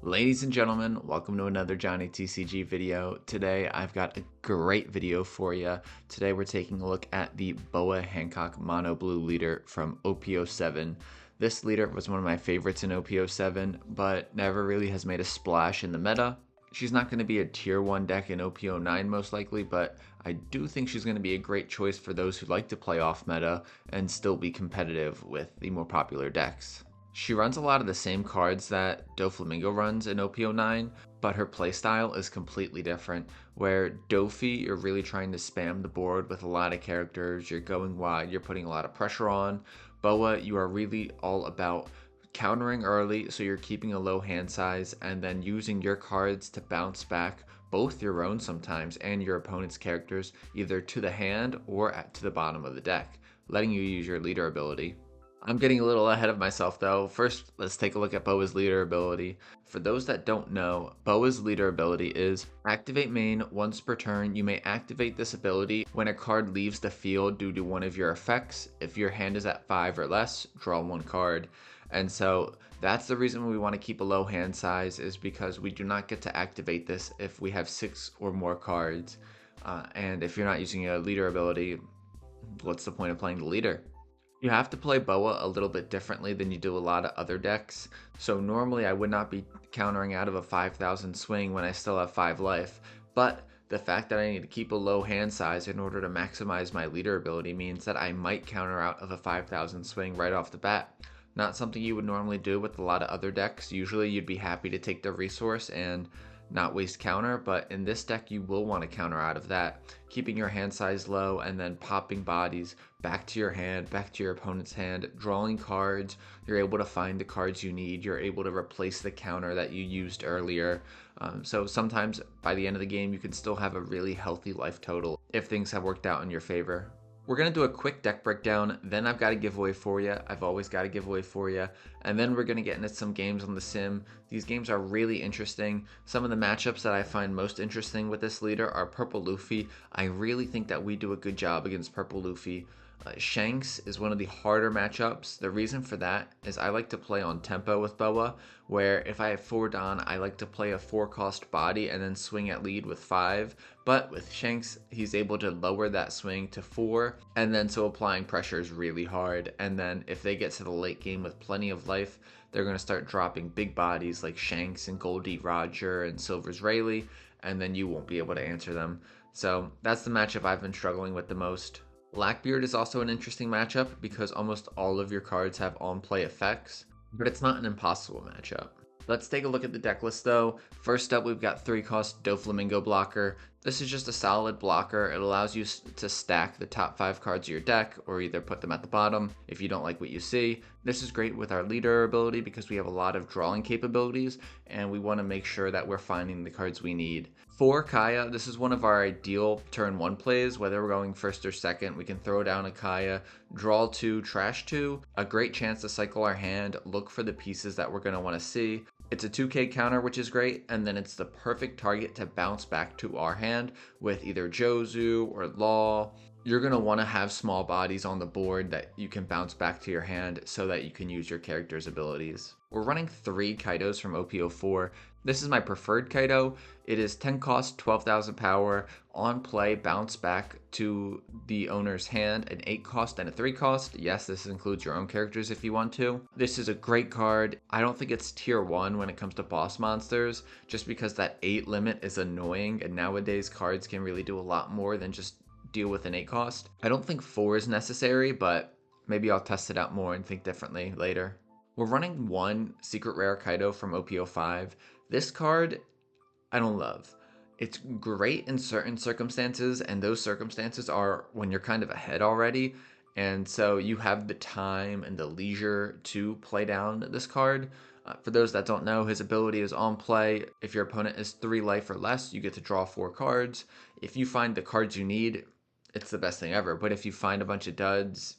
Ladies and gentlemen, welcome to another Johnny TCG video. Today I've got a great video for you. Today we're taking a look at the Boa Hancock Mono Blue leader from OP07. This leader was one of my favorites in OP07, but never really has made a splash in the meta. She's not going to be a tier 1 deck in OP09 most likely, but I do think she's going to be a great choice for those who like to play off meta and still be competitive with the more popular decks. She runs a lot of the same cards that Doflamingo runs in OP09, but her playstyle is completely different, where Dofi, you're really trying to spam the board with a lot of characters, you're going wide, you're putting a lot of pressure on. Boa, you are really all about countering early, so you're keeping a low hand size, and then using your cards to bounce back both your own sometimes and your opponent's characters, either to the hand or to the bottom of the deck, letting you use your leader ability. I'm getting a little ahead of myself though. First, let's take a look at Boa's leader ability. For those that don't know, Boa's leader ability is activate main once per turn. You may activate this ability when a card leaves the field due to one of your effects. If your hand is at 5 or less, draw one card. And so that's the reason we want to keep a low hand size, is because we do not get to activate this if we have 6 or more cards. And if you're not using a leader ability, what's the point of playing the leader? You have to play Boa a little bit differently than you do a lot of other decks. So normally I would not be countering out of a 5,000 swing when I still have 5 life, but the fact that I need to keep a low hand size in order to maximize my leader ability means that I might counter out of a 5,000 swing right off the bat. Not something you would normally do with a lot of other decks. Usually you'd be happy to take the resource and not waste counter, but in this deck you will want to counter out of that, keeping your hand size low and then popping bodies back to your hand, back to your opponent's hand, drawing cards. You're able to find the cards you need, you're able to replace the counter that you used earlier. So sometimes by the end of the game you can still have a really healthy life total if things have worked out in your favor. We're going to do a quick deck breakdown, then I've got a giveaway for you. I've always got a giveaway for you. And then we're going to get into some games on the sim. These games are really interesting. Some of the matchups that I find most interesting with this leader are Purple Luffy. I really think that we do a good job against Purple Luffy. Shanks is one of the harder matchups. The reason for that is I like to play on tempo with Boa, where if I have 4 Don, I like to play a 4-cost body and then swing at lead with 5. But with Shanks, he's able to lower that swing to 4, and then so applying pressure is really hard. And then if they get to the late game with plenty of life, they're going to start dropping big bodies like Shanks and Goldie Roger and Silver's Rayleigh, and then you won't be able to answer them. So that's the matchup I've been struggling with the most. Blackbeard is also an interesting matchup because almost all of your cards have on-play effects, but it's not an impossible matchup. Let's take a look at the deck list though. First up, we've got 3-cost Doflamingo blocker. This is just a solid blocker. It allows you to stack the top 5 cards of your deck or either put them at the bottom if you don't like what you see. This is great with our leader ability because we have a lot of drawing capabilities and we want to make sure that we're finding the cards we need. For Kaya, this is one of our ideal turn 1 plays. Whether we're going first or second, we can throw down a Kaya, draw 2, trash 2, a great chance to cycle our hand, look for the pieces that we're going to want to see. It's a 2k counter, which is great, and then it's the perfect target to bounce back to our hand with either Jozu or Law. You're going to want to have small bodies on the board that you can bounce back to your hand so that you can use your character's abilities. We're running 3 Kaidos from OP04. This is my preferred Kaido. It is 10 cost, 12,000 power, on play, bounce back to the owner's hand, an 8 cost and a 3 cost. Yes, this includes your own characters if you want to. This is a great card. I don't think it's tier 1 when it comes to boss monsters, just because that 8 limit is annoying, and nowadays cards can really do a lot more than just deal with an 8 cost. I don't think 4 is necessary, but maybe I'll test it out more and think differently later. We're running 1 secret rare Kaido from OP05. This card I don't love. It's great in certain circumstances, and those circumstances are when you're kind of ahead already, and so you have the time and the leisure to play down this card. For those that don't know, his ability is on play. If your opponent is 3 life or less, you get to draw 4 cards. If you find the cards you need, it's the best thing ever. But if you find a bunch of duds,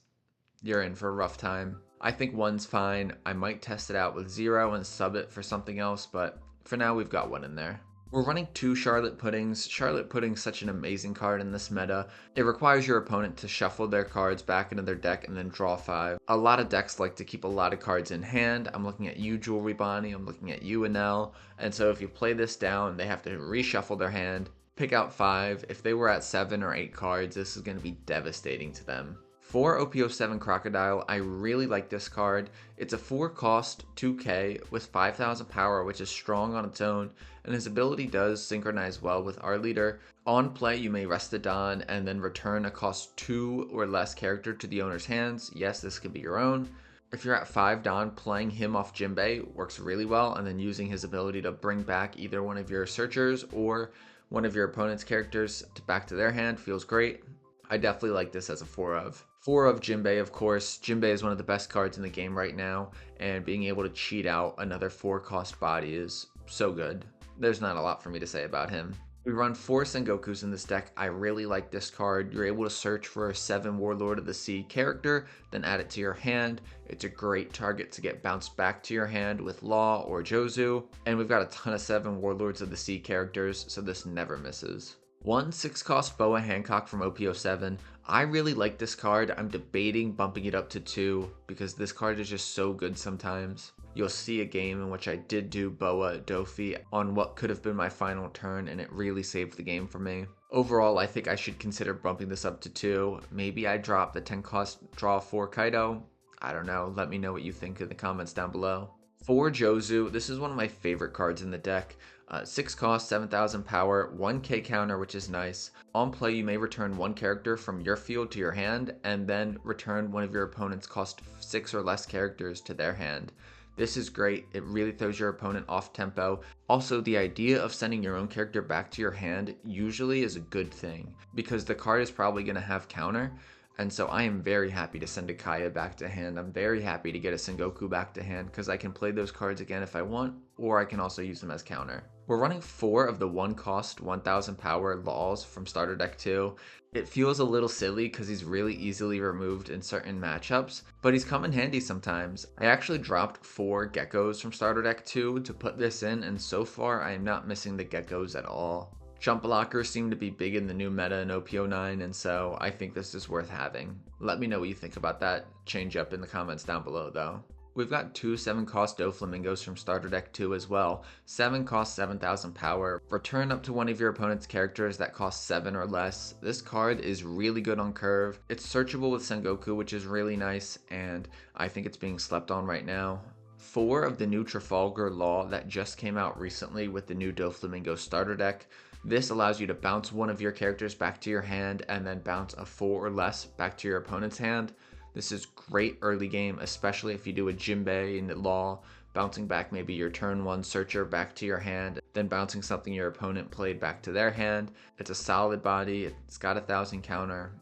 you're in for a rough time. I think 1's fine. I might test it out with 0 and sub it for something else, but for now we've got 1 in there. We're running 2 Charlotte Puddings. Charlotte Pudding's such an amazing card in this meta. It requires your opponent to shuffle their cards back into their deck and then draw 5. A lot of decks like to keep a lot of cards in hand. I'm looking at you, Jewelry Bonnie. I'm looking at you, Anel. And so if you play this down, they have to reshuffle their hand, pick out 5. If they were at 7 or 8 cards, this is going to be devastating to them. For OP07 Crocodile, I really like this card. It's a 4 cost 2k with 5000 power, which is strong on its own, and his ability does synchronize well with our leader. On play, you may rest a Don and then return a cost 2 or less character to the owner's hands. Yes, this could be your own. If you're at 5 Don, playing him off Jinbei works really well, and then using his ability to bring back either one of your searchers or one of your opponent's characters back to their hand feels great. I definitely like this as a 4 of. 4 of Jinbei, of course. Jinbei is one of the best cards in the game right now, and being able to cheat out another 4 cost body is so good. There's not a lot for me to say about him. We run 4 Sengokus in this deck. I really like this card. You're able to search for a 7 Warlord of the Sea character, then add it to your hand. It's a great target to get bounced back to your hand with Law or Jozu. And we've got a ton of 7 Warlords of the Sea characters, so this never misses. 1 6 cost Boa Hancock from OP07. I really like this card. I'm debating bumping it up to 2 because this card is just so good sometimes. You'll see a game in which I did do Boa Dofi on what could have been my final turn, and it really saved the game for me. Overall, I think I should consider bumping this up to 2. Maybe I drop the 10 cost draw 4 Kaido. I don't know. Let me know what you think in the comments down below. For Jozu, this is one of my favorite cards in the deck. 6 cost, 7000 power, 1k counter, which is nice. On play, you may return 1 character from your field to your hand, and then return one of your opponent's cost 6 or less characters to their hand. This is great. It really throws your opponent off tempo. Also, the idea of sending your own character back to your hand usually is a good thing, because the card is probably going to have counter. And so I am very happy to send a Kaya back to hand. I'm very happy to get a Sengoku back to hand because I can play those cards again if I want, or I can also use them as counter. We're running 4 of the 1 cost 1000 power Laws from starter deck 2. It feels a little silly because he's really easily removed in certain matchups, but he's come in handy sometimes. I actually dropped 4 Geckos from starter deck 2 to put this in, and so far I am not missing the Geckos at all. Jump blockers seem to be big in the new meta in OP09, and so I think this is worth having. Let me know what you think about that change up in the comments down below though. We've got 2 7 cost Doflamingos from starter deck 2 as well. 7 cost 7000 power. Return up to one of your opponent's characters that cost 7 or less. This card is really good on curve. It's searchable with Sengoku, which is really nice, and I think it's being slept on right now. 4 of the new Trafalgar Law that just came out recently with the new Doflamingo starter deck. This allows you to bounce one of your characters back to your hand and then bounce a 4 or less back to your opponent's hand. This is great early game, especially if you do a Jinbei in the Law, bouncing back maybe your turn 1 searcher back to your hand, then bouncing something your opponent played back to their hand. It's a solid body, it's got 1000 counter.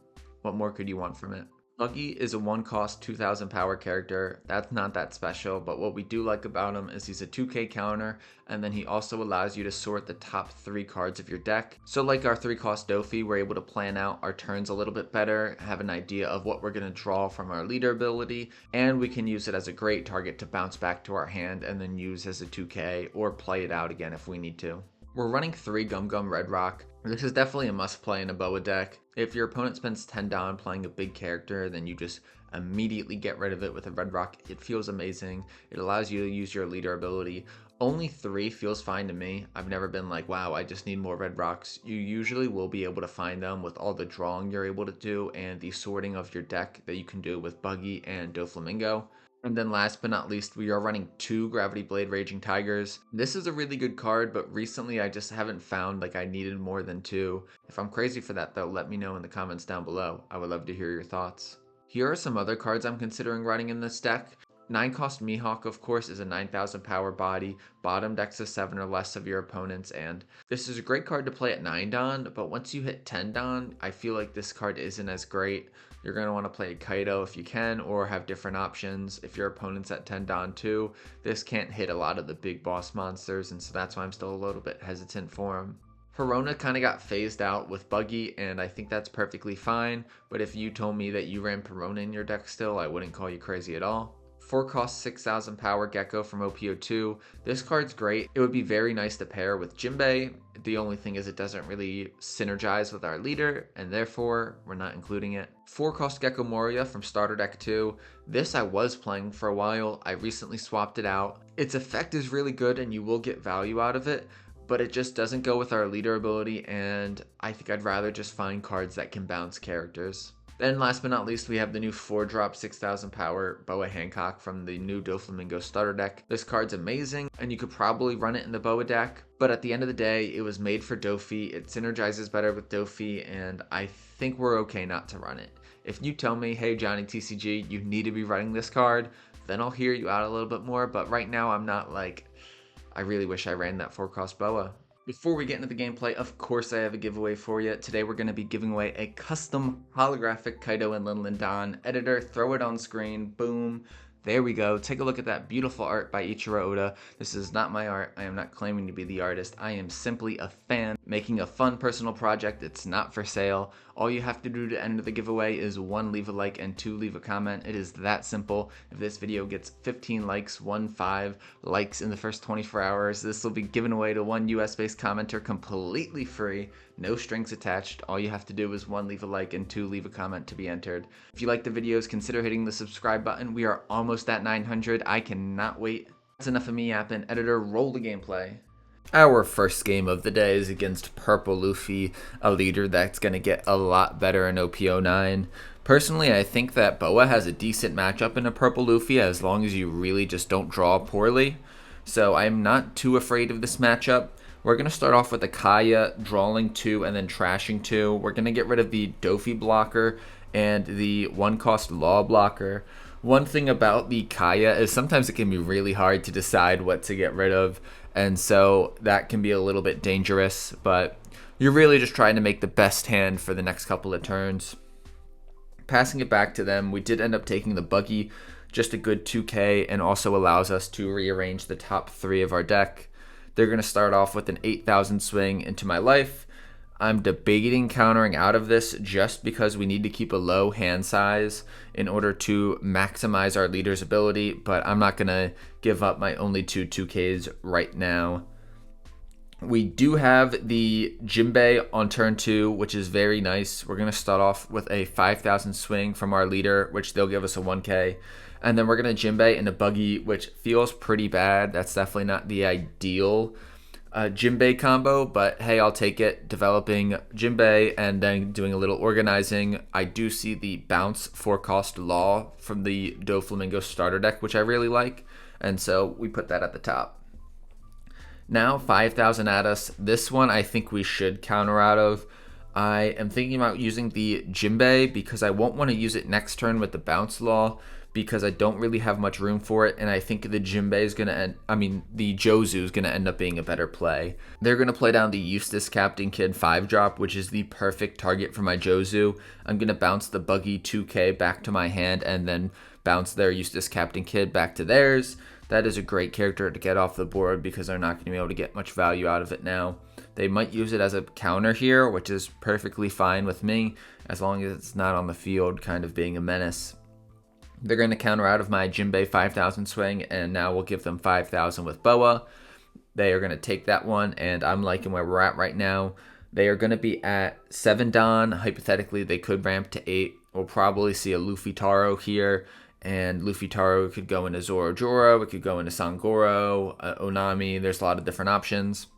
What more could you want from it? Buggy is a 1 cost 2000 power character. That's not that special, but what we do like about him is he's a 2k counter, and then he also allows you to sort the top 3 cards of your deck. So like our 3 cost Dofi, we're able to plan out our turns a little bit better, have an idea of what we're going to draw from our leader ability, and we can use it as a great target to bounce back to our hand and then use as a 2k or play it out again if we need to. We're running 3 Gum Gum Red Rock. This is definitely a must play in a Boa deck. If your opponent spends 10 Don playing a big character, then you just immediately get rid of it with a Red Rock. It feels amazing. It allows you to use your leader ability. Only 3 feels fine to me. I've never been like, wow, I just need more Red Rocks. You usually will be able to find them with all the drawing you're able to do and the sorting of your deck that you can do with Buggy and Doflamingo. And then last but not least, we are running 2 Gravity Blade Raging Tigers. This is a really good card, but recently I just haven't found like I needed more than 2. If I'm crazy for that though, let me know in the comments down below. I would love to hear your thoughts. Here are some other cards I'm considering running in this deck. 9 cost Mihawk, of course, is a 9000 power body, bottom decks a 7 or less of your opponents, and this is a great card to play at 9 Don, but once you hit 10 Don, I feel like this card isn't as great. You're going to want to play Kaido if you can, or have different options. If your opponent's at 10 Don too, this can't hit a lot of the big boss monsters, and so that's why I'm still a little bit hesitant for him. Perona kind of got phased out with Buggy, and I think that's perfectly fine, but if you told me that you ran Perona in your deck still, I wouldn't call you crazy at all. 4 cost 6,000 power Gecko from OP02. This card's great. It would be very nice to pair with Jinbei. The only thing is it doesn't really synergize with our leader, and therefore we're not including it. 4 cost Gecko Moria from Starter Deck 2. This I was playing for a while. I recently swapped it out. Its effect is really good and you will get value out of it, but it just doesn't go with our leader ability, and I think I'd rather just find cards that can bounce characters. Then last but not least, we have the new 4-drop 6,000 power Boa Hancock from the new Doflamingo starter deck. This card's amazing, and you could probably run it in the Boa deck, but at the end of the day, it was made for Dofi. It synergizes better with Dofi, and I think we're okay not to run it. If you tell me, hey Johnny TCG, you need to be running this card, then I'll hear you out a little bit more, but right now I'm not like, I really wish I ran that 4-cost Boa. Before we get into the gameplay, of course I have a giveaway for you. Today we're going to be giving away a custom holographic Kaido and Linlin Don editor. Throw it on screen, boom. There we go. Take a look at that beautiful art by Ichiro Oda. This is not my art. I am not claiming to be the artist. I am simply a fan making a fun personal project. It's not for sale. All you have to do to enter the giveaway is 1, leave a like, and 2, leave a comment. It is that simple. If this video gets 15 likes, 5 likes in the first 24 hours, this will be given away to 1 US-based commenter completely free. No strings attached. All you have to do is 1, leave a like, and 2, leave a comment to be entered. If you like the videos, consider hitting the subscribe button. We are almost at 900. I cannot wait. That's enough of me yapping. Editor, roll the gameplay. Our first game of the day is against Purple Luffy, a leader that's going to get a lot better in OP09. Personally, I think that Boa has a decent matchup in a Purple Luffy as long as you really just don't draw poorly. So I'm not too afraid of this matchup. We're going to start off with a Kaya, drawing 2, and then trashing 2. We're going to get rid of the Dofi blocker and the 1-cost Law blocker. One thing about the Kaya is sometimes it can be really hard to decide what to get rid of, and so that can be a little bit dangerous, but you're really just trying to make the best hand for the next couple of turns. Passing it back to them, we did end up taking the Buggy, just a good 2k, and also allows us to rearrange the top 3 of our deck. They're going to start off with an 8,000 swing into my life. I'm debating countering out of this just because we need to keep a low hand size in order to maximize our leader's ability, but I'm not going to give up my only 2Ks right now. We do have the Jinbei on turn 2, which is very nice. We're going to start off with a 5,000 swing from our leader, which they'll give us a 1k. And then we're going to Jinbei in a Buggy, which feels pretty bad. That's definitely not the ideal Jinbei combo, but hey, I'll take it. Developing Jinbei and then doing a little organizing. I do see the bounce 4-cost Law from the Doflamingo starter deck, which I really like, and so we put that at the top. Now 5,000 at us. This one I think we should counter out of. I am thinking about using the Jinbei because I won't want to use it next turn with the bounce Law, because I don't really have much room for it, and I think the Jinbei is going to the Jozu is going to end up being a better play. They're going to play down the Eustace Captain Kid 5-drop, which is the perfect target for my Jozu. I'm going to bounce the Buggy 2k back to my hand and then bounce their Eustace Captain Kid back to theirs. That is a great character to get off the board because they're not going to be able to get much value out of it now. They might use it as a counter here, which is perfectly fine with me, as long as it's not on the field kind of being a menace. They're going to counter out of my Jinbei 5,000 swing, and now we'll give them 5,000 with Boa. They are going to take that one, and I'm liking where we're at right now. They are going to be at 7 Don. Hypothetically, they could ramp to 8. We'll probably see a Luffy Taro here, and Luffy Taro could go into Zoro Joro. It could go into Sangoro, Onami. There's a lot of different options.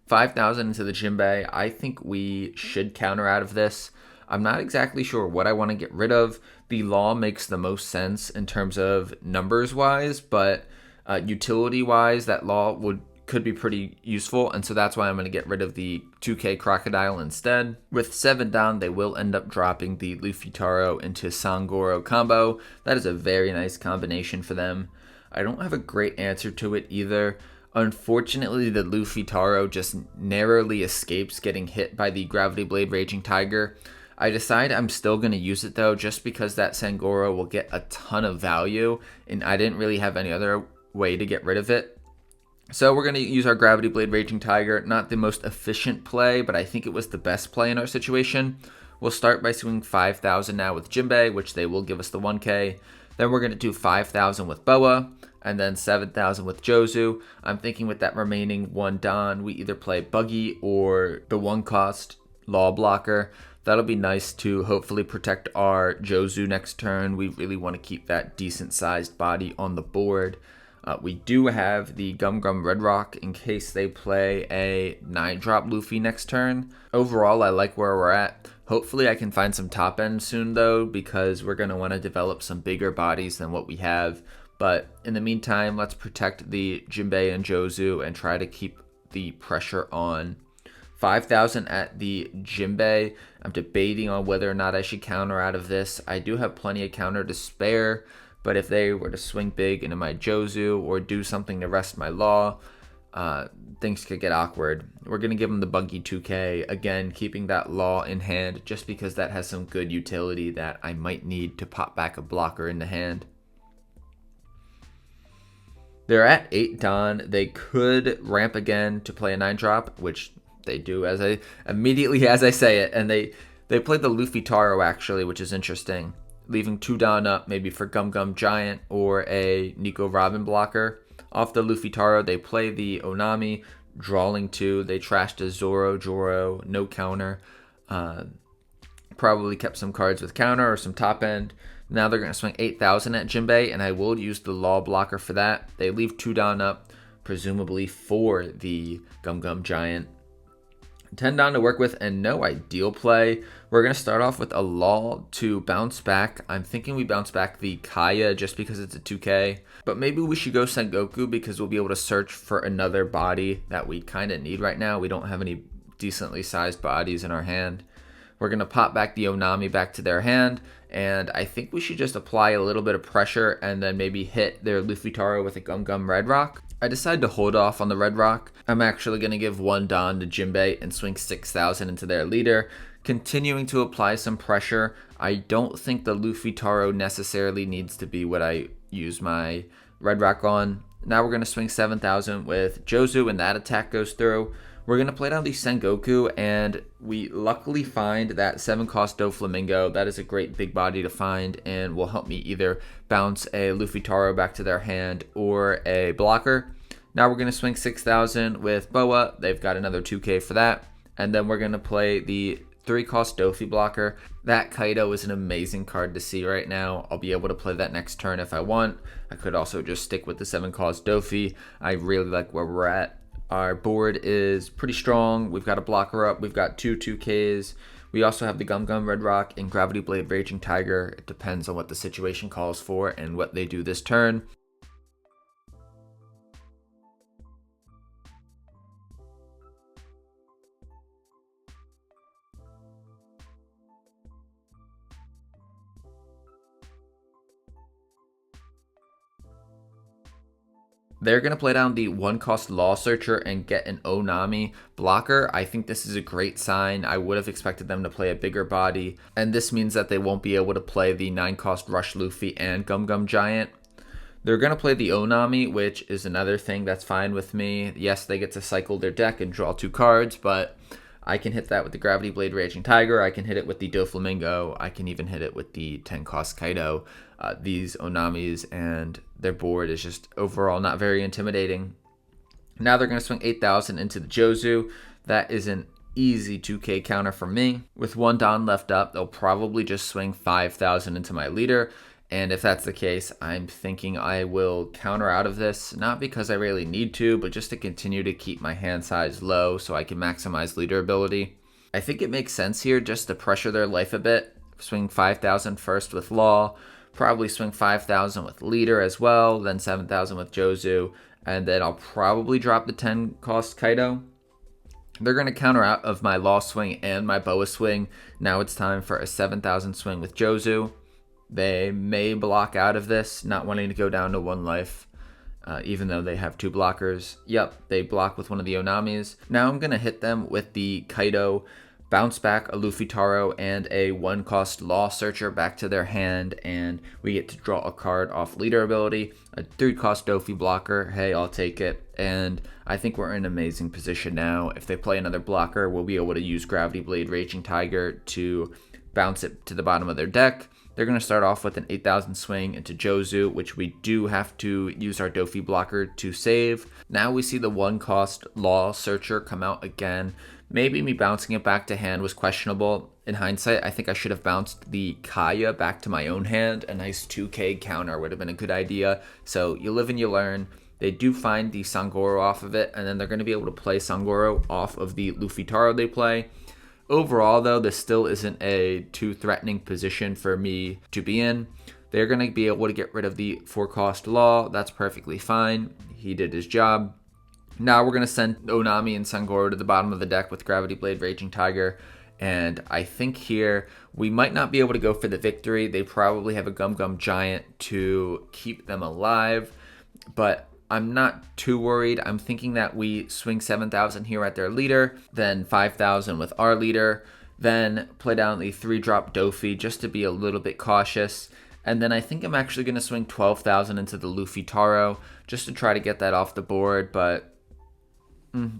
5,000 into the Jinbei. I think we should counter out of this. I'm not exactly sure what I want to get rid of. The Law makes the most sense in terms of numbers-wise, but utility-wise, that Law could be pretty useful, and so that's why I'm going to get rid of the 2k Crocodile instead. With 7 down, they will end up dropping the Luffy Taro into Sangoro combo. That is a very nice combination for them. I don't have a great answer to it either. Unfortunately, the Luffy Taro just narrowly escapes getting hit by the Gravity Blade Raging Tiger. I decide I'm still going to use it though, just because that Sangoro will get a ton of value, and I didn't really have any other way to get rid of it. So we're going to use our Gravity Blade Raging Tiger. Not the most efficient play, but I think it was the best play in our situation. We'll start by swinging 5,000 now with Jinbei, which they will give us the 1k. Then we're going to do 5,000 with Boa, and then 7,000 with Jozu. I'm thinking with that remaining 1 Don, we either play Buggy or the 1-cost Law Blocker. That'll be nice to hopefully protect our Jozu next turn. We really want to keep that decent sized body on the board. We do have the Gum Gum Red Rock in case they play a 9-drop Luffy next turn. Overall, I like where we're at. Hopefully I can find some top end soon though, because we're going to want to develop some bigger bodies than what we have. But in the meantime, let's protect the Jinbei and Jozu and try to keep the pressure on. 5,000 at the Jinbei. I'm debating on whether or not I should counter out of this. I do have plenty of counter to spare, but if they were to swing big into my Jozu or do something to rest my Law, things could get awkward. We're going to give them the Buggy 2K, again, keeping that Law in hand just because that has some good utility that I might need to pop back a blocker into hand. They're at 8 Don. They could ramp again to play a 9-drop, which they do as I say it, and they played the Luffy Taro actually, which is interesting, leaving 2 Don up maybe for Gum Gum Giant or a Nico Robin blocker. Off the Luffy Taro, they play the Onami, drawing 2. They trashed a Joro, no counter. Probably kept some cards with counter or some top end. Now they're going to swing 8,000 at Jinbei, and I will use the Law blocker for that. They leave 2 Don up, presumably for the Gum Gum Giant. 10 Don to work with and no ideal play. We're going to start off with a Law to bounce back. I'm thinking we bounce back the Kaya just because it's a 2K. But maybe we should go Sengoku because we'll be able to search for another body that we kind of need right now. We don't have any decently sized bodies in our hand. We're going to pop back the Onami back to their hand. And I think we should just apply a little bit of pressure and then maybe hit their Luffy Taro with a Gum Gum Red Rock. I decided to hold off on the Red Rock. I'm actually going to give 1 Don to Jinbei and swing 6,000 into their leader, continuing to apply some pressure. I don't think the Luffy Taro necessarily needs to be what I use my Red Rock on. Now we're going to swing 7,000 with Jozu, and that attack goes through. We're going to play down the Sengoku, and we luckily find that 7-cost Doflamingo. That is a great big body to find and will help me either bounce a Luffy Taro back to their hand or a blocker. Now we're going to swing 6,000 with Boa. They've got another 2K for that. And then we're going to play the 3-cost Dofi blocker. That Kaido is an amazing card to see right now. I'll be able to play that next turn if I want. I could also just stick with the 7-cost Dofi. I really like where we're at. Our board is pretty strong. We've got a blocker up. We've got 2 2Ks. We also have the Gum Gum Red Rock and Gravity Blade Raging Tiger. It depends on what the situation calls for and what they do this turn. They're going to play down the 1-cost Law Searcher and get an Onami blocker. I think this is a great sign. I would have expected them to play a bigger body, and this means that they won't be able to play the 9-cost Rush Luffy and Gum Gum Giant. They're going to play the Onami, which is another thing that's fine with me. Yes, they get to cycle their deck and draw 2 cards, but I can hit that with the Gravity Blade Raging Tiger. I can hit it with the Doflamingo. I can even hit it with the 10-cost Kaido. These Onamis and their board is just overall not very intimidating. Now they're going to swing 8,000 into the Jozu. That is an easy 2K counter for me. With 1 Don left up, they'll probably just swing 5,000 into my leader. And if that's the case, I'm thinking I will counter out of this, not because I really need to, but just to continue to keep my hand size low so I can maximize leader ability. I think it makes sense here just to pressure their life a bit. Swing 5,000 first with Law, probably swing 5,000 with leader as well, then 7,000 with Jozu, and then I'll probably drop the 10-cost Kaido. They're going to counter out of my Law swing and my Boa swing. Now it's time for a 7,000 swing with Jozu. They may block out of this, not wanting to go down to 1 life, even though they have 2 blockers. Yep, they block with one of the Onamis. Now I'm going to hit them with the Kaido, bounce back a Luffy Taro, and a 1-cost Law Searcher back to their hand, and we get to draw a card off leader ability. A 3-cost Dofi blocker, hey, I'll take it. And I think we're in an amazing position now. If they play another blocker, we'll be able to use Gravity Blade Raging Tiger to bounce it to the bottom of their deck. They're going to start off with an 8,000 swing into Jozu, which we do have to use our Dofi blocker to save. Now we see the 1-cost Law Searcher come out again. Maybe me bouncing it back to hand was questionable. In hindsight, I think I should have bounced the Kaya back to my own hand. A nice 2k counter would have been a good idea. So you live and you learn. They do find the Sangoro off of it, and then they're going to be able to play Sangoro off of the Luffy Taro they play. Overall, though, this still isn't a too threatening position for me to be in. They're going to be able to get rid of the 4-cost Law. That's perfectly fine. He did his job. Now we're going to send Onami and Sangoro to the bottom of the deck with Gravity Blade, Raging Tiger. And I think here we might not be able to go for the victory. They probably have a Gum Gum Giant to keep them alive. But I'm not too worried. I'm thinking that we swing 7,000 here at their leader, then 5,000 with our leader, then play down the 3-drop Dofi just to be a little bit cautious. And then I think I'm actually going to swing 12,000 into the Luffy Taro just to try to get that off the board, but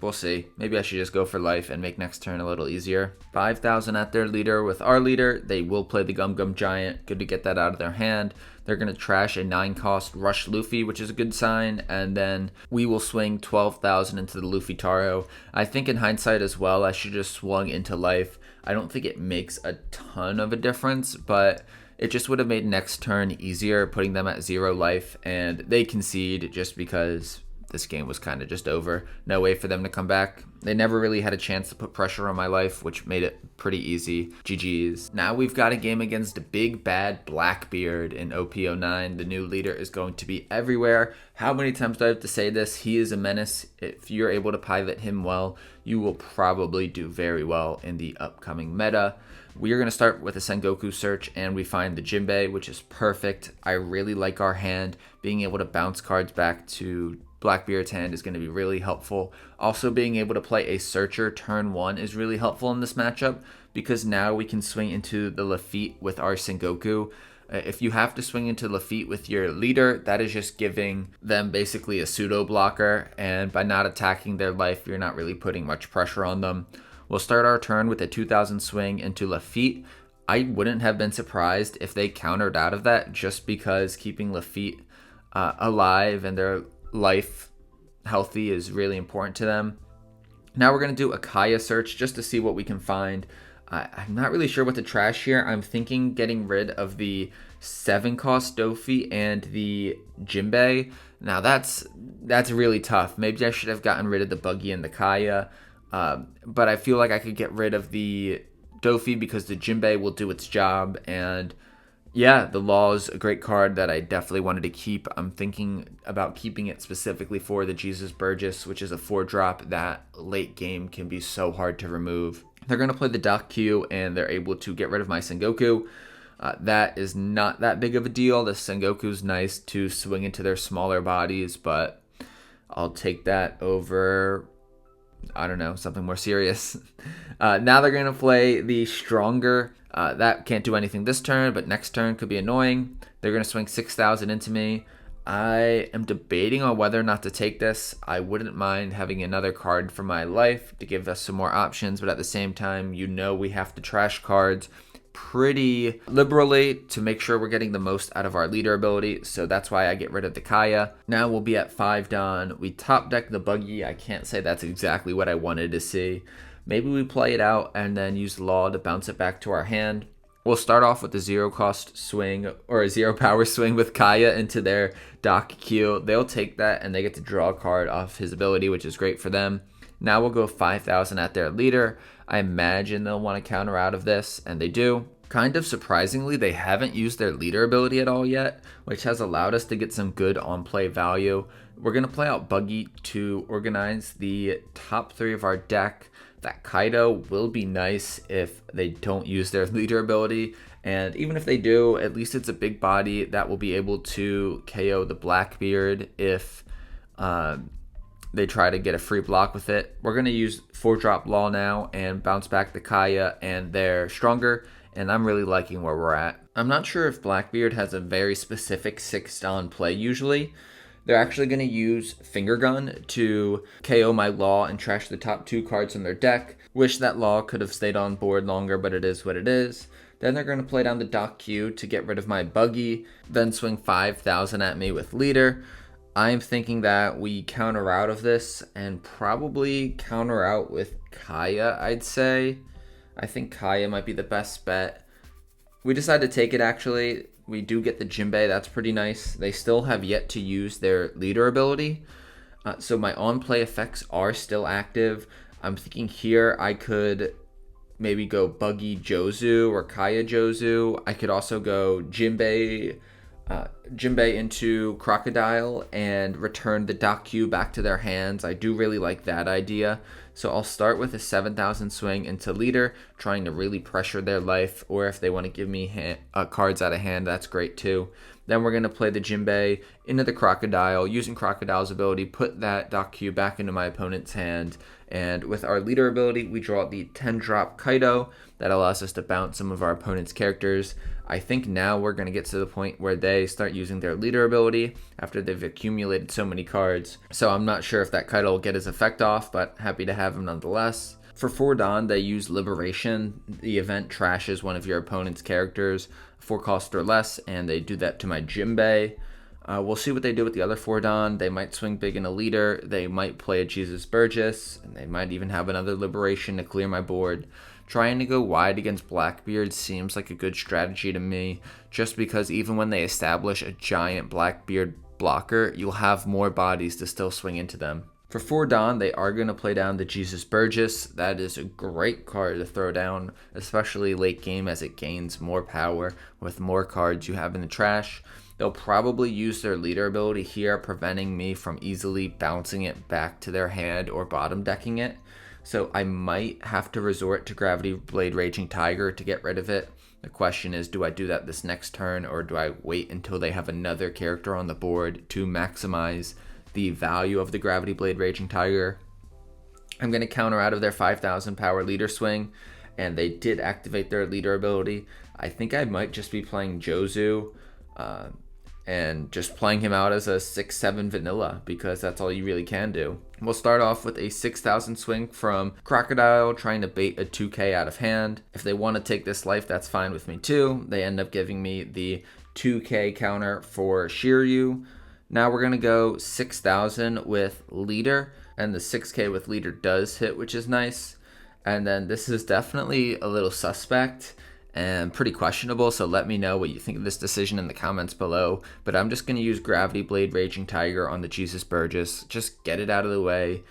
we'll see. Maybe I should just go for life and make next turn a little easier. 5,000 at their leader with our leader. They will play the Gum Gum Giant. Good to get that out of their hand. They're going to trash a 9-cost Rush Luffy, which is a good sign. And then we will swing 12,000 into the Luffy Taro. I think in hindsight as well, I should just swung into life. I don't think it makes a ton of a difference, but it just would have made next turn easier, putting them at 0 life. And they concede just because this game was kind of just over. No way for them to come back. They never really had a chance to put pressure on my life, which made it pretty easy. GG's. Now we've got a game against a big bad Blackbeard in OP09. The new leader is going to be everywhere. How many times do I have to say this? He is a menace. If you're able to pilot him well, you will probably do very well in the upcoming meta. We are going to start with a Sengoku search, and we find the Jinbei, which is perfect. I really like our hand. Being able to bounce cards back to Blackbeard's hand is going to be really helpful. Also, being able to play a Searcher turn 1 is really helpful in this matchup because now we can swing into the Lafitte with our Sengoku. If you have to swing into Lafitte with your leader, that is just giving them basically a pseudo blocker, and by not attacking their life, you're not really putting much pressure on them. We'll start our turn with a 2,000 swing into Lafitte. I wouldn't have been surprised if they countered out of that just because keeping Lafitte alive and their life healthy is really important to them. Now we're going to do a Kaya search just to see what we can find. I'm not really sure what to trash here. I'm thinking getting rid of the 7-cost Dofi and the Jinbei. Now that's really tough. Maybe I should have gotten rid of the Buggy and the Kaya. But I feel like I could get rid of the Dofi because the Jinbei will do its job. And yeah, the Law is a great card that I definitely wanted to keep. I'm thinking about keeping it specifically for the Jesus Burgess, which is a 4-drop that late game can be so hard to remove. They're going to play the Dock Q, and they're able to get rid of my Sengoku. That is not that big of a deal. The Sengoku's nice to swing into their smaller bodies, but I'll take that over, I don't know, something more serious. Now they're going to play the Stronger. That can't do anything this turn, but next turn could be annoying. They're going to swing 6,000 into me. I am debating on whether or not to take this. I wouldn't mind having another card for my life to give us some more options, but at the same time, you know we have to trash cards pretty liberally to make sure we're getting the most out of our leader ability, so that's why I get rid of the Kaya. Now we'll be at 5 Don. We top deck the Buggy. I can't say that's exactly what I wanted to see. Maybe we play it out and then use Law to bounce it back to our hand. We'll start off with a 0-cost swing or a 0-power swing with Kaya into their Dock Q. They'll take that and they get to draw a card off his ability, which is great for them. Now we'll go 5,000 at their leader. I imagine they'll want to counter out of this, and they do. Kind of surprisingly, they haven't used their leader ability at all yet, which has allowed us to get some good on-play value. We're going to play out Buggy to organize the top 3 of our deck. That Kaido will be nice if they don't use their leader ability, and even if they do, at least it's a big body that will be able to KO the Blackbeard if they try to get a free block with it. We're going to use 4-drop Law now and bounce back the Kaya and their Stronger, and I'm really liking where we're at. I'm not sure if Blackbeard has a very specific 6-Don play usually. They're actually going to use Finger Gun to KO my Law and trash the top 2 cards in their deck. Wish that Law could have stayed on board longer, but it is what it is. Then they're going to play down the Dock Q to get rid of my Buggy, then swing 5,000 at me with Leader. I'm thinking that we counter out of this and probably counter out with Kaya, I'd say. I think Kaya might be the best bet. We decided to take it, actually. We do get the Jinbei, that's pretty nice. They still have yet to use their Leader ability. So my on-play effects are still active. I'm thinking here I could maybe go Buggy Jozu or Kaya Jozu. I could also go Jinbei into Crocodile and return the Dock Q back to their hands. I do really like that idea. So I'll start with a 7,000 swing into Leader, trying to really pressure their life, or if they want to give me cards out of hand, that's great too. Then we're going to play the Jinbei into the Crocodile, using Crocodile's ability, put that Dock Q back into my opponent's hand, and with our Leader ability, we draw the 10-drop Kaido. That allows us to bounce some of our opponent's characters. I think now we're going to get to the point where they start using their Leader ability after they've accumulated so many cards. So I'm not sure if that Kaido will get his effect off, but happy to have him nonetheless. For 4 Dawn, they use Liberation. The event trashes one of your opponent's characters, 4 cost or less, and they do that to my Jinbei. We'll see what they do with the other 4 Dawn. They might swing big in a Leader. They might play a Jesus Burgess, and they might even have another Liberation to clear my board. Trying to go wide against Blackbeard seems like a good strategy to me, just because even when they establish a giant Blackbeard blocker, you'll have more bodies to still swing into them. For 4 Dawn, they are going to play down the Jesus Burgess. That is a great card to throw down, especially late game, as it gains more power with more cards you have in the trash. They'll probably use their Leader ability here, preventing me from easily bouncing it back to their hand or bottom decking it. So I might have to resort to Gravity Blade Raging Tiger to get rid of it. The question is, do I do that this next turn, or do I wait until they have another character on the board to maximize the value of the Gravity Blade Raging Tiger? I'm going to counter out of their 5,000 power Leader swing, and they did activate their Leader ability. I think I might just be playing Jozu and just playing him out as a 6-7 vanilla, because that's all you really can do. We'll start off with a 6,000 swing from Crocodile, trying to bait a 2k out of hand. If they want to take this life, that's fine with me too. They end up giving me the 2k counter for Shiryu. Now we're going to go 6,000 with Leader, and the 6k with Leader does hit, which is nice. And then this is definitely a little suspect and pretty questionable, so let me know what you think of this decision in the comments below. But I'm just going to use Gravity Blade Raging Tiger on the Jesus Burgess. Just get it out of the way,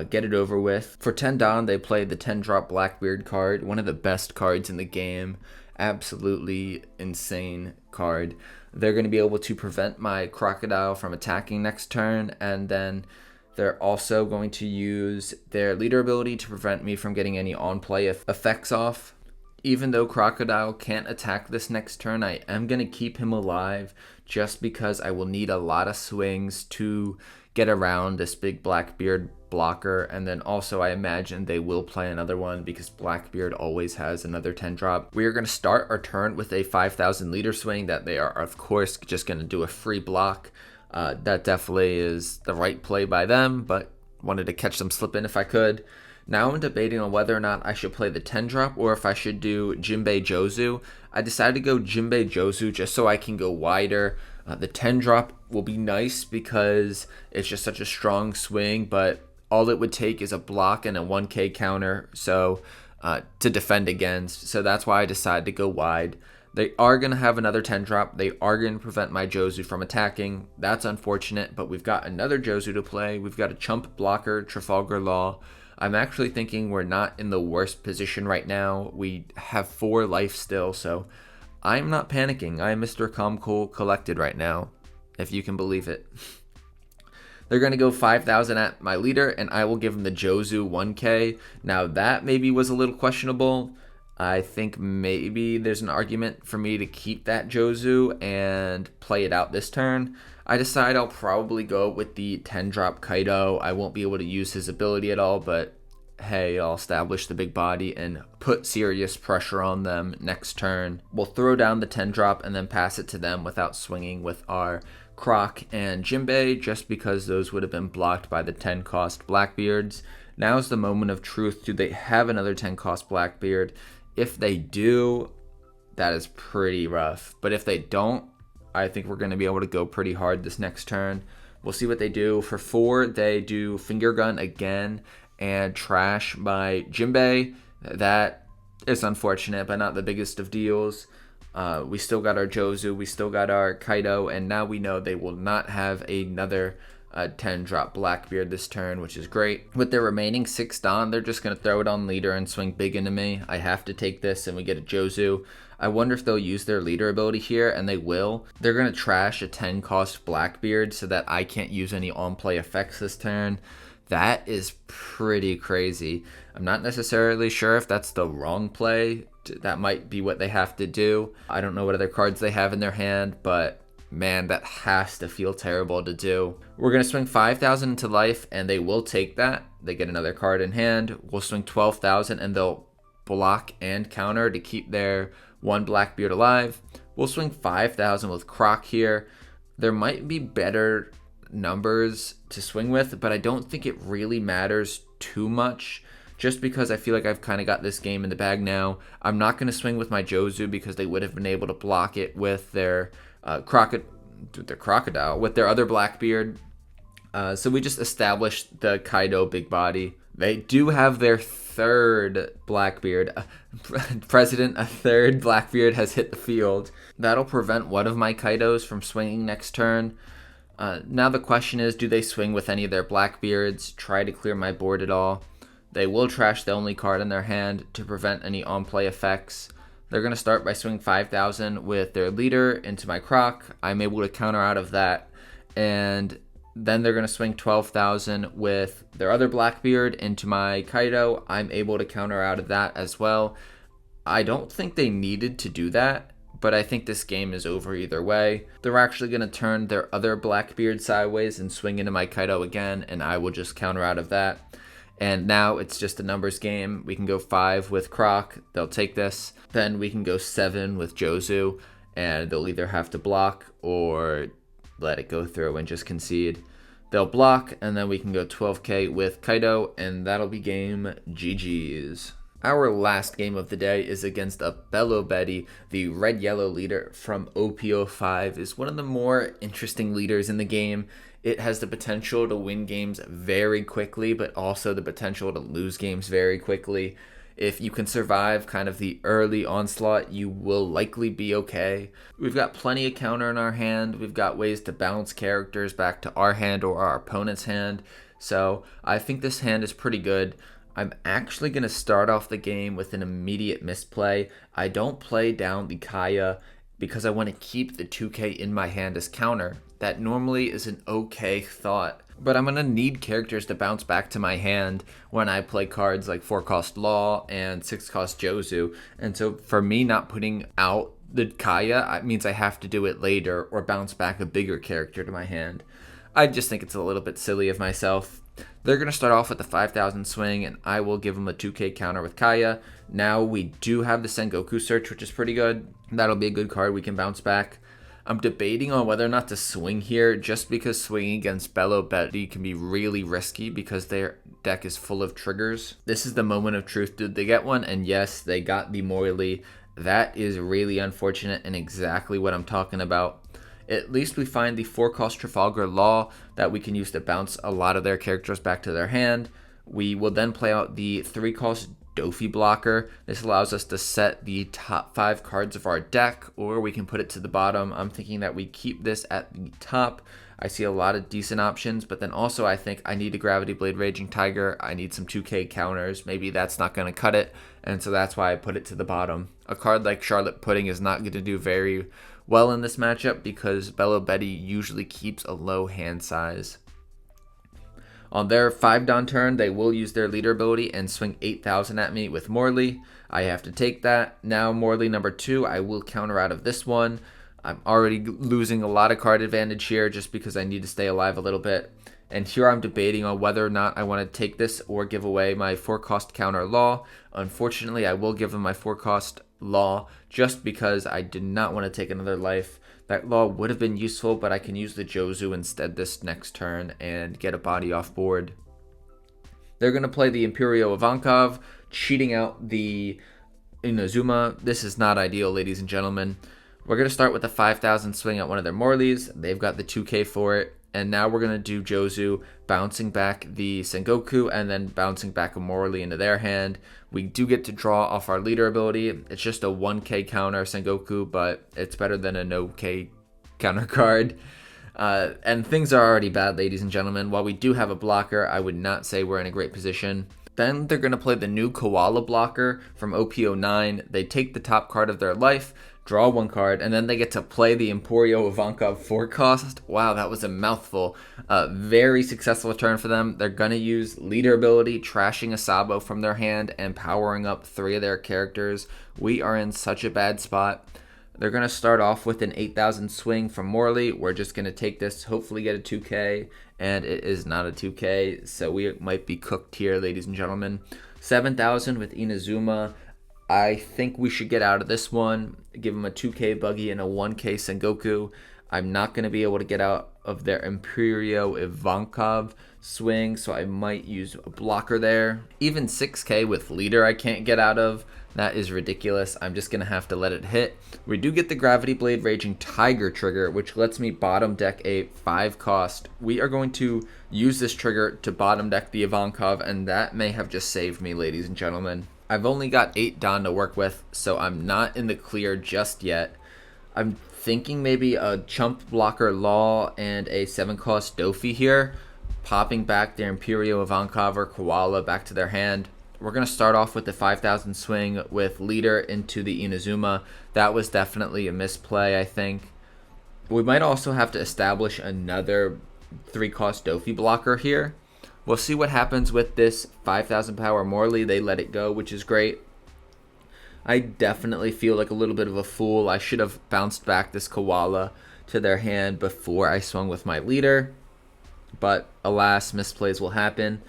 get it over with. For 10 Dawn, they played the 10-drop Blackbeard card, one of the best cards in the game. Absolutely insane card. They're going to be able to prevent my Crocodile from attacking next turn, and then they're also going to use their Leader ability to prevent me from getting any on-play effects off. Even though Crocodile can't attack this next turn, I am going to keep him alive just because I will need a lot of swings to get around this big Blackbeard blocker. And then also I imagine they will play another one because Blackbeard always has another 10-drop. We are going to start our turn with a 5,000 Leader swing that they are, of course, just going to do a free block. That definitely is the right play by them, but wanted to catch them slip in if I could. Now I'm debating on whether or not I should play the 10-drop or if I should do Jinbei Jozu. I decided to go Jinbei Jozu just so I can go wider. The 10-drop will be nice because it's just such a strong swing, but all it would take is a block and a 1k counter to defend against. So that's why I decided to go wide. They are going to have another 10-drop. They are going to prevent my Jozu from attacking. That's unfortunate, but we've got another Jozu to play. We've got a chump blocker, Trafalgar Law. I'm actually thinking we're not in the worst position right now. We have 4 life still, so I'm not panicking. I am Mr. Calm, Cool, Collected right now, if you can believe it. They're going to go 5,000 at my Leader, and I will give them the Jozu 1k. Now, that maybe was a little questionable. I think maybe there's an argument for me to keep that Jozu and play it out this turn. I decide I'll probably go with the 10-drop Kaido. I won't be able to use his ability at all, but hey, I'll establish the big body and put serious pressure on them next turn. We'll throw down the 10-drop and then pass it to them without swinging with our Croc and Jinbei, just because those would have been blocked by the 10-cost Blackbeards. Now's the moment of truth. Do they have another 10-cost Blackbeard? If they do, that is pretty rough. But if they don't, I think we're going to be able to go pretty hard this next turn. We'll see what they do. For 4, they do Finger Gun again and trash my Jinbei. That is unfortunate, but not the biggest of deals. We still got our Jozu, we still got our Kaido, and now we know they will not have another 10-drop Blackbeard this turn, which is great. With their remaining 6 Don, they're just going to throw it on leader and swing big into me. I have to take this, and we get a Jozu. I wonder if they'll use their leader ability here, and they will. They're going to trash a 10-cost Blackbeard so that I can't use any on-play effects this turn. That is pretty crazy. I'm not necessarily sure if that's the wrong play. That might be what they have to do. I don't know what other cards they have in their hand, but man, that has to feel terrible to do. We're going to swing 5,000 into life, and they will take that. They get another card in hand. We'll swing 12,000, and they'll block and counter to keep their 1 Blackbeard alive. We'll swing 5,000 with Croc here. There might be better numbers to swing with, but I don't think it really matters too much, just because I feel like I've kind of got this game in the bag now. I'm not going to swing with my Jozu because they would have been able to block it with their crocodile, with their other Blackbeard. So we just established the Kaido big body. They do have their 3rd Blackbeard. President, a 3rd Blackbeard has hit the field. That'll prevent one of my Kaidos from swinging next turn. Now the question is, do they swing with any of their Blackbeards, try to clear my board at all? They will trash the only card in their hand to prevent any on-play effects. They're going to start by swinging 5,000 with their leader into my Croc. I'm able to counter out of that. And then they're going to swing 12,000 with their other Blackbeard into my Kaido. I'm able to counter out of that as well. I don't think they needed to do that, but I think this game is over either way. They're actually going to turn their other Blackbeard sideways and swing into my Kaido again, and I will just counter out of that. And now it's just a numbers game. We can go 5 with Croc. They'll take this. Then we can go 7 with Jozu, and they'll either have to block or let it go through and just concede. They'll block, and then we can go 12k with Kaido, and that'll be game GG's. Our last game of the day is against a Belo, the red-yellow leader from OP09. Is one of the more interesting leaders in the game. It has the potential to win games very quickly, but also the potential to lose games very quickly. If you can survive kind of the early onslaught, you will likely be okay. We've got plenty of counter in our hand. We've got ways to bounce characters back to our hand or our opponent's hand. So I think this hand is pretty good. I'm actually going to start off the game with an immediate misplay. I don't play down the Kaya because I want to keep the 2k in my hand as counter. That normally is an okay thought, but I'm going to need characters to bounce back to my hand when I play cards like 4-cost Law and 6-cost Jozu. And so for me, not putting out the Kaya means I have to do it later or bounce back a bigger character to my hand. I just think it's a little bit silly of myself. They're going to start off with the 5,000 swing, and I will give them a 2k counter with Kaya. Now we do have the Sengoku Search, which is pretty good. That'll be a good card. We can bounce back. I'm debating on whether or not to swing here, just because swinging against Belo can be really risky because their deck is full of triggers. This is the moment of truth. Did they get one? And yes, they got the Morley. That is really unfortunate and exactly what I'm talking about. At least we find the 4-cost Trafalgar Law that we can use to bounce a lot of their characters back to their hand. We will then play out the 3-cost Dofi blocker. This allows us to set the top 5 cards of our deck, or we can put it to the bottom. I'm thinking that we keep this at the top. I see a lot of decent options, but then also I think I need a Gravity Blade Raging Tiger. I need some 2k counters. Maybe that's not going to cut it, and so that's why I put it to the bottom. A card like Charlotte Pudding is not going to do very well in this matchup because Belo usually keeps a low hand size. On their 5-Don turn, they will use their leader ability and swing 8,000 at me with Morley. I have to take that. Now Morley number 2, I will counter out of this one. I'm already losing a lot of card advantage here just because I need to stay alive a little bit. And here I'm debating on whether or not I want to take this or give away my 4-cost counter Law. Unfortunately, I will give them my 4-cost Law just because I did not want to take another life. That Law would have been useful, but I can use the Jozu instead this next turn and get a body off board. They're going to play the Imperio Ivankov, cheating out the Inazuma. This is not ideal, ladies and gentlemen. We're going to start with the 5,000 swing at one of their Morleys. They've got the 2k for it. And now we're going to do Jozu, bouncing back the Sengoku and then bouncing back a Morley into their hand. We do get to draw off our leader ability. It's just a 1k counter Sengoku, but it's better than a no k counter card. And things are already bad, ladies and gentlemen. While we do have a blocker, I would not say we're in a great position. Then they're going to play the new Koala blocker from OP09. They take the top card of their life, draw one card, and then they get to play the Emporio Ivankov 4-cost. Wow, that was a mouthful. Very successful turn for them. They're going to use leader ability, trashing a Sabo from their hand, and powering up 3 of their characters. We are in such a bad spot. They're going to start off with an 8,000 swing from Morley. We're just going to take this, hopefully get a 2k, and it is not a 2k, so we might be cooked here, ladies and gentlemen. 7,000 with Inazuma. I think we should get out of this one, give them a 2k buggy and a 1k Sengoku. I'm not going to be able to get out of their Emporio Ivankov swing, so I might use a blocker there. Even 6k with leader I can't get out of. That is ridiculous. I'm just going to have to let it hit. We do get the Gravity Blade Raging Tiger trigger, which lets me bottom deck a 5-cost. We are going to use this trigger to bottom deck the Ivankov, and that may have just saved me, ladies and gentlemen. I've only got 8 Don to work with, so I'm not in the clear just yet. I'm thinking maybe a Chump Blocker Law and a 7-cost Dofi here, popping back their Emporio Ivankov or Koala back to their hand. We're going to start off with the 5,000 swing with leader into the Inazuma. That was definitely a misplay, I think. We might also have to establish another 3-cost Dofi blocker here. We'll see what happens with this 5,000 power Morley. They let it go, which is great. I definitely feel like a little bit of a fool. I should have bounced back this Koala to their hand before I swung with my leader. But alas, misplays will happen.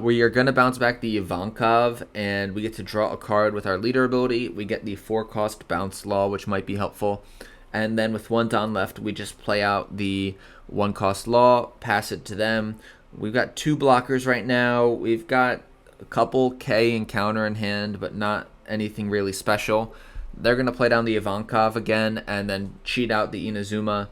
We are going to bounce back the Ivankov, and we get to draw a card with our leader ability. We get the 4-cost Bounce Law, which might be helpful. And then with 1 Don left, we just play out the 1-cost Law, pass it to them. We've got 2 blockers right now. We've got a couple K and counter in hand, but not anything really special. They're going to play down the Ivankov again and then cheat out the Inazuma.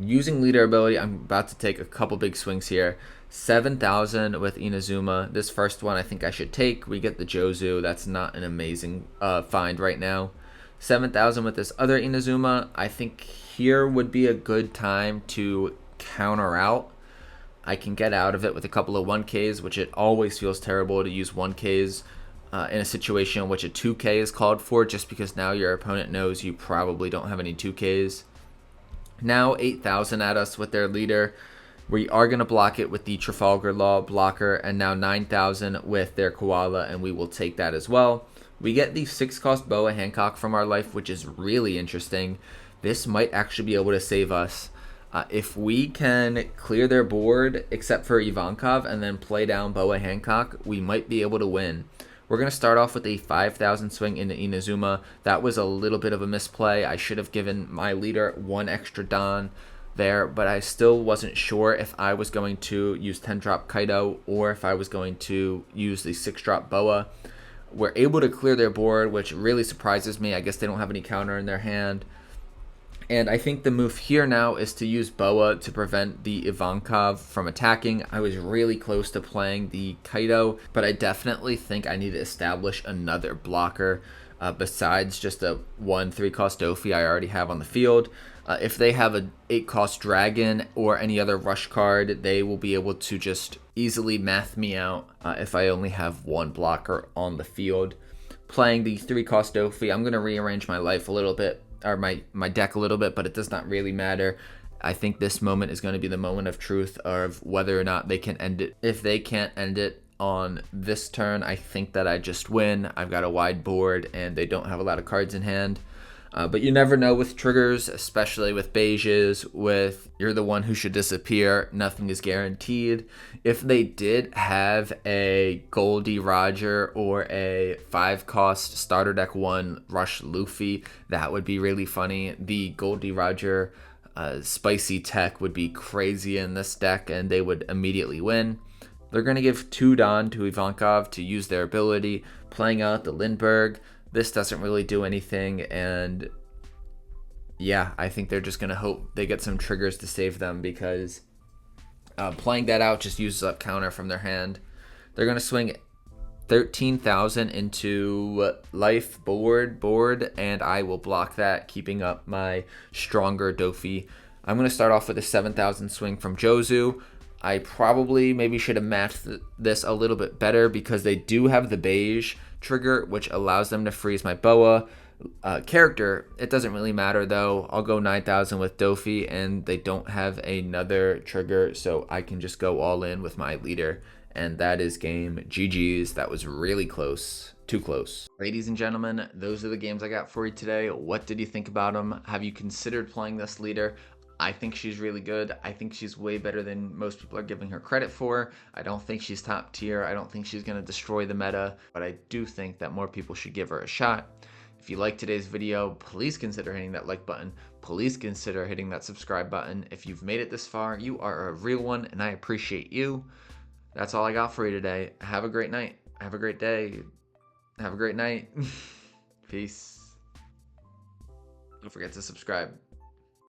Using leader ability, I'm about to take a couple big swings here. 7,000 with Inazuma. This first one I think I should take. We get the Jozu. That's not an amazing find right now. 7,000 with this other Inazuma. I think here would be a good time to counter out. I can get out of it with a couple of 1Ks, which it always feels terrible to use 1Ks in a situation in which a 2K is called for, just because now your opponent knows you probably don't have any 2Ks. Now 8,000 at us with their leader. We are going to block it with the Trafalgar Law blocker, and now 9,000 with their Koala, and we will take that as well. We get the 6-cost Boa Hancock from our life, which is really interesting. This might actually be able to save us. If we can clear their board, except for Ivankov, and then play down Boa Hancock, we might be able to win. We're going to start off with a 5,000 swing into Inazuma. That was a little bit of a misplay. I should have given my leader 1 extra Don there, but I still wasn't sure if I was going to use 10-drop Kaido or if I was going to use the 6-drop Boa. We're able to clear their board, which really surprises me. I guess they don't have any counter in their hand. And I think the move here now is to use Boa to prevent the Ivankov from attacking. I was really close to playing the Kaido, but I definitely think I need to establish another blocker besides just a 3-cost Dofi I already have on the field. If they have an 8-cost Dragon or any other rush card, they will be able to just easily math me out if I only have 1 blocker on the field. Playing the 3-cost Dofi, I'm going to rearrange my life a little bit, or my deck a little bit, but it does not really matter. I think this moment is going to be the moment of truth of whether or not they can end it. If they can't end it on this turn, I think that I just win. I've got a wide board and they don't have a lot of cards in hand. But you never know with triggers, especially with beiges, with you're the one who should disappear, nothing is guaranteed. If they did have a Goldie Roger or a 5-cost starter deck 1 Rush Luffy, that would be really funny. The Goldie Roger spicy tech would be crazy in this deck and they would immediately win. They're going to give 2 Don to Ivankov to use their ability, playing out the Lindbergh. This doesn't really do anything, and yeah, I think they're just going to hope they get some triggers to save them, because playing that out just uses up counter from their hand. They're going to swing 13,000 into life board, and I will block that, keeping up my stronger Dofi. I'm going to start off with a 7,000 swing from Jozu. I probably maybe should have matched this a little bit better, because they do have the beige trigger, which allows them to freeze my Boa character. It doesn't really matter though. I'll go 9,000 with Dofi, and they don't have another trigger, so I can just go all in with my leader. And that is game. GG's. That was really close. Too close. Ladies and gentlemen, those are the games I got for you today. What did you think about them? Have you considered playing this leader? I think she's really good. I think she's way better than most people are giving her credit for. I don't think she's top tier. I don't think she's going to destroy the meta, but I do think that more people should give her a shot. If you liked today's video, please consider hitting that like button. Please consider hitting that subscribe button. If you've made it this far, you are a real one, and I appreciate you. That's all I got for you today. Have a great night. Have a great day. Have a great night. Peace. Don't forget to subscribe.